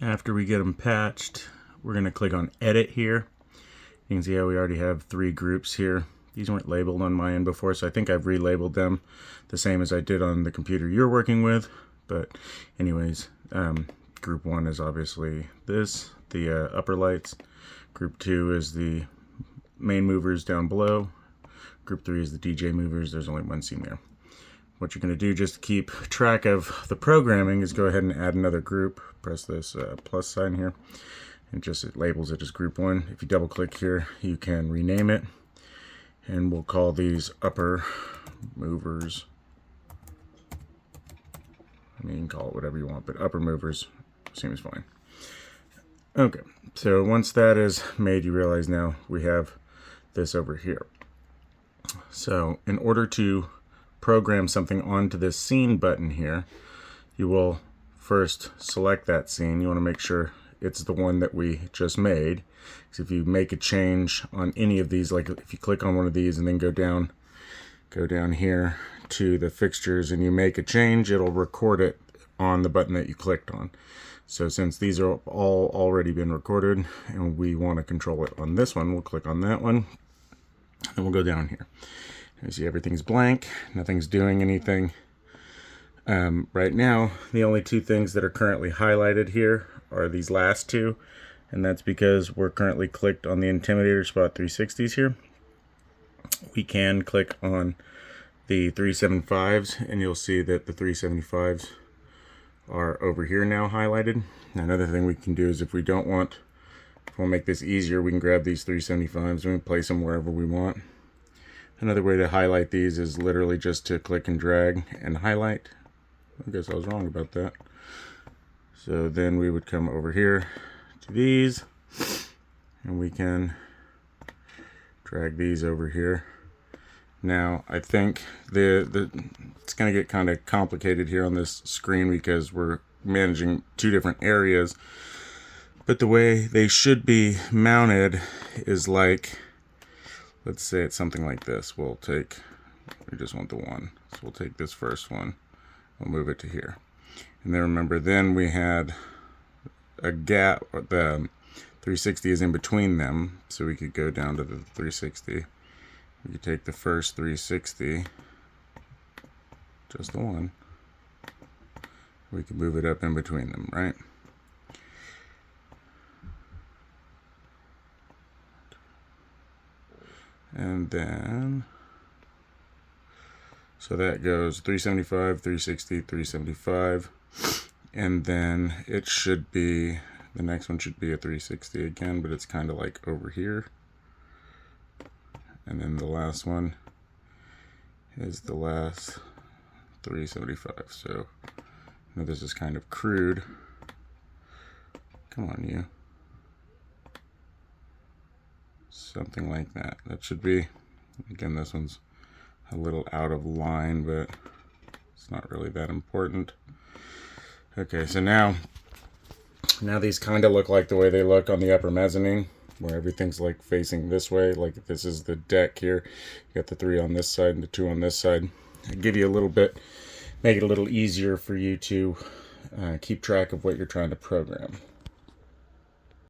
After we get them patched, we're going to click on Edit here. You can see how we already have 3 groups here. These weren't labeled on my end before, so I think I've relabeled them the same as I did on the computer you're working with. But anyways, group 1 is obviously this, the upper lights. Group 2 is the main movers down below. Group 3 is the DJ movers. There's only one scene there. What you're going to do just to keep track of the programming is go ahead and add another group. Press this plus sign here, and it labels it as group 1. If you double click here, you can rename it, and we'll call these upper movers. I mean, you can call it whatever you want, but upper movers seems fine. Okay, so once that is made, you realize now we have this over here. So in order to program something onto this scene button here, you will first select that scene. You want to make sure it's the one that we just made. Because if you make a change on any of these, like if you click on one of these and then go down here to the fixtures and you make a change, it'll record it on the button that you clicked on. So since these are all already been recorded and we want to control it on this one, we'll click on that one and we'll go down here. You see everything's blank, nothing's doing anything. Right now, the only 2 things that are currently highlighted here are these last 2, and that's because we're currently clicked on the Intimidator Spot 360s here. We can click on the 375s, and you'll see that the 375s are over here now highlighted. Now, another thing we can do is if we'll make this easier, we can grab these 375s and we place them wherever we want. Another way to highlight these is literally just to click and drag and highlight. I guess I was wrong about that. So then we would come over here to these and we can drag these over here. Now I think it's going to get kind of complicated here on this screen because we're managing 2 different areas. But the way they should be mounted is like, let's say it's something like this. We just want the one. So we'll take this first one. We'll move it to here. And then remember, then we had a gap. The 360 is in between them. So we could go down to the 360. We could take the first 360, just the one. We could move it up in between them, right? And then, so that goes 375, 360, 375. And then it should be, the next one should be a 360 again, but it's kind of like over here. And then the last one is the last 375. So now this is kind of crude. Come on, you. Something like that. That should be, again, this one's a little out of line, but it's not really that important. Okay, so now these kind of look like the way they look on the upper mezzanine, where everything's like facing this way. Like this is the deck here. You got the 3 on this side and the 2 on this side. I give you a little bit, make it a little easier for you to keep track of what you're trying to program.